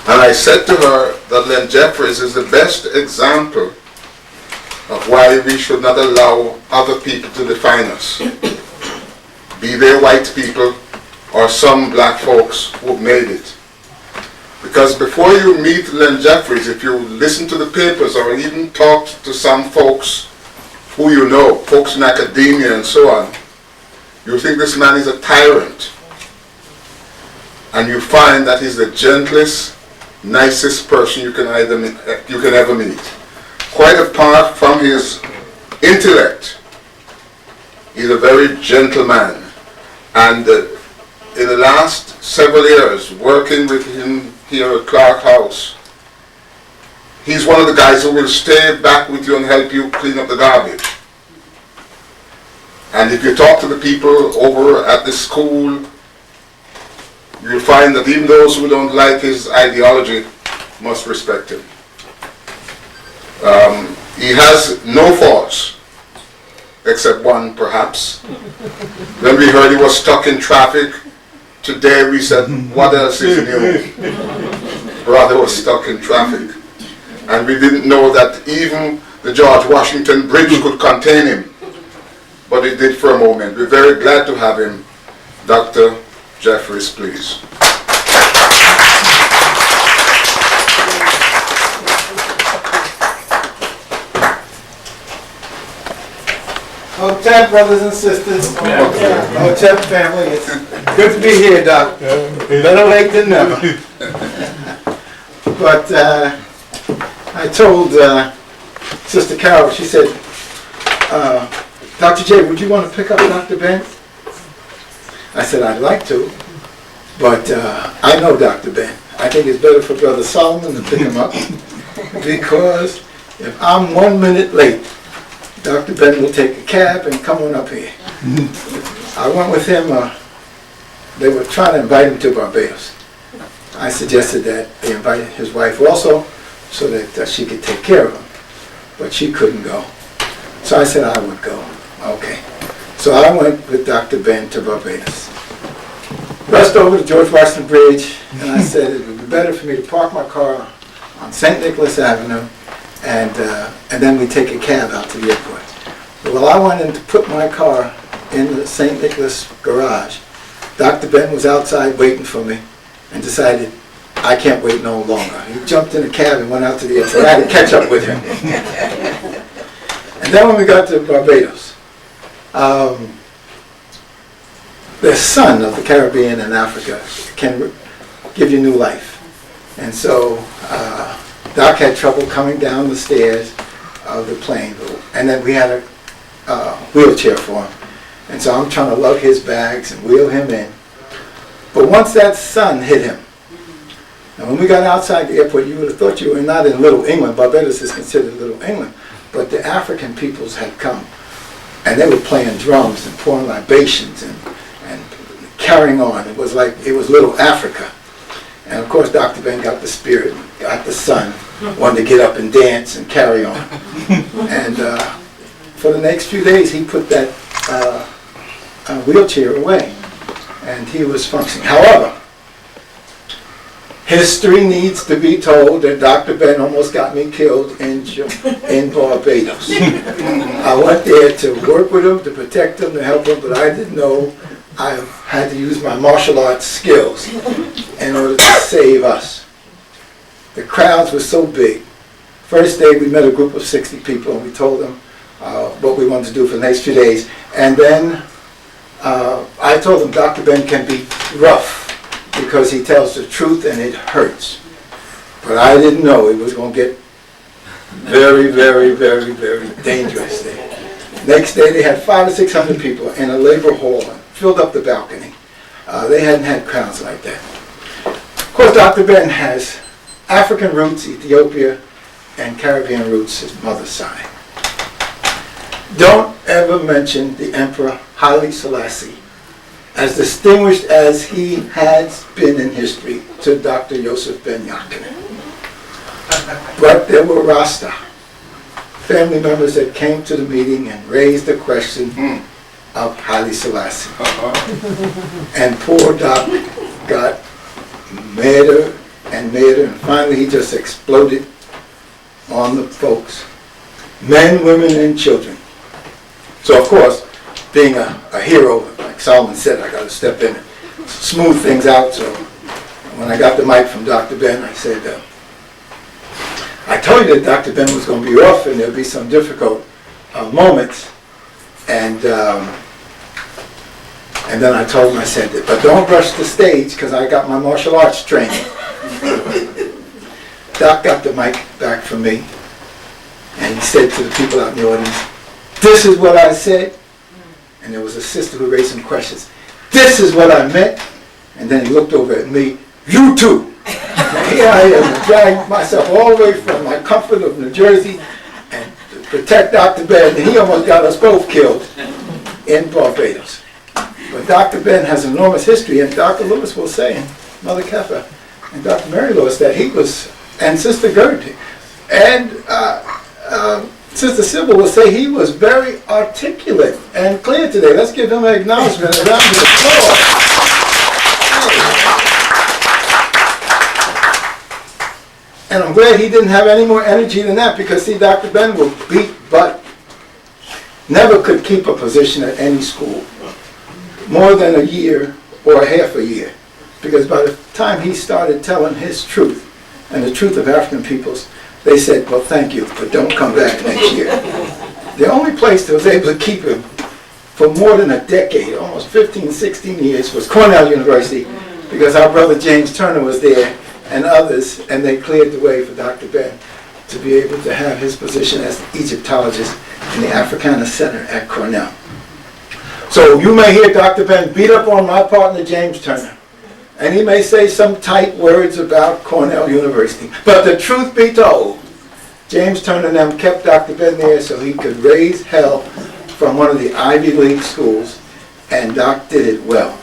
And I said to her that Len Jeffries is the best example of why we should not allow other people to define us, be they white people or some black folks who've made it. Because before you meet Len Jeffries, if you listen to the papers or even talk to some folks who you know, folks in academia and so on, you think this man is a tyrant. And you find that he's the gentlest, nicest person you can ever meet. Quite apart from his intellect, he's a very gentle man. And in the last several years, working with him here at Clarke House, he's one of the guys who will stay back with you and help you clean up the garbage. And if you talk to the people over at the school, you'll find that even those who don't like his ideology must respect him. He has no faults, except one perhaps. When we heard he was stuck in traffic, today we said, what else is new? Brother was stuck in traffic. And we didn't know that even the George Washington Bridge could contain him. But it did for a moment. We're very glad to have him. Dr. Jeffries, please. Hotep, brothers and sisters. Hotep family. It's good to be here, Doc. Better late than never. But I told Sister Carol, she said, Dr. J, would you want to pick up Dr. Ben? I said, I'd like to, but I know Dr. Ben. I think it's better for Brother Solomon to pick him up, because if I'm 1 minute late, Dr. Ben will take a cab and come on up here. I went with him. They were trying to invite him to Barbados. I suggested that they invite his wife also, so that she could take care of him. But she couldn't go. So I said I would go. Okay. So I went with Dr. Ben to Barbados. Rushed over to George Washington Bridge, and I said it would be better for me to park my car on St. Nicholas Avenue, and then we take a cab out to the airport. Well, I went in to put my car in the St. Nicholas garage. Dr. Ben was outside waiting for me and decided I can't wait no longer. He jumped in a cab and went out to the airport. I had to catch up with him. And then when we got to Barbados, the sun of the Caribbean and Africa can give you new life. And so Doc had trouble coming down the stairs of the plane, and then we had a wheelchair for him. And so I'm trying to lug his bags and wheel him in. But once that sun hit him, and when we got outside the airport, you would have thought you were not in Little England. Barbados is considered Little England. But the African peoples had come, and they were playing drums and pouring libations and carrying on. It was like it was Little Africa. And of course, Dr. Ben got the spirit, got the sun, wanted to get up and dance and carry on. And for the next few days, he put that wheelchair away, and he was functioning. However, history needs to be told that Dr. Ben almost got me killed in Barbados. I went there to work with him, to protect him, to help him, but I didn't know I had to use my martial arts skills in order to save us. The crowds were so big. First day we met a group of 60 people, and we told them what we wanted to do for the next few days. And then I told them Dr. Ben can be rough because he tells the truth and it hurts. But I didn't know it was going to get very, very, very, very dangerous there. Next day they had 500 or 600 people in a labor hall and filled up the balcony. They hadn't had crowds like that. Of course, Dr. Ben has African roots, Ethiopia, and Caribbean roots, his mother's side. Don't ever mention the Emperor Haile Selassie, as distinguished as he has been in history, to Dr. Yosef Ben Jochannan. But there were Rasta family members that came to the meeting and raised the question of Haile Selassie. And poor Doc got madder and and mayor, and finally he just exploded on the folks, men, women, and children. So of course, being a hero, like Solomon said, I got to step in and smooth things out. So when I got the mic from Dr. Ben, I said, I told you that Dr. Ben was going to be off and there'll be some difficult moments. And then I told him, I said, but don't rush the stage because I got my martial arts training. Doc got the mic back from me and he said to the people out in the audience, this is what I said. And there was a sister who raised some questions. This is what I meant. And then he looked over at me, you too. And here I am, dragging myself all the way from my comfort of New Jersey and to protect Dr. Ben. And he almost got us both killed in Barbados. But Dr. Ben has enormous history, and Dr. Lewis will say, and Mother Keffa, and Dr. Mary Lewis, that he was, and Sister Gertie, and Sister Sybil will say he was very articulate and clear today. Let's give him an acknowledgement, a round of applause. And I'm glad he didn't have any more energy than that, because see, Dr. Ben will beat butt. Never could keep a position at any school more than a year or a half a year, because by the time he started telling his truth and the truth of African peoples, they said, well, thank you, but don't come back next year. The only place that was able to keep him for more than a decade, almost 15, 16 years, was Cornell University, because our brother James Turner was there and others, and they cleared the way for Dr. Ben to be able to have his position as Egyptologist in the Africana Center at Cornell. So you may hear Dr. Ben beat up on my partner James Turner, and he may say some tight words about Cornell University. But the truth be told, James Turner and them kept Dr. Ben there so he could raise hell from one of the Ivy League schools, and Doc did it well.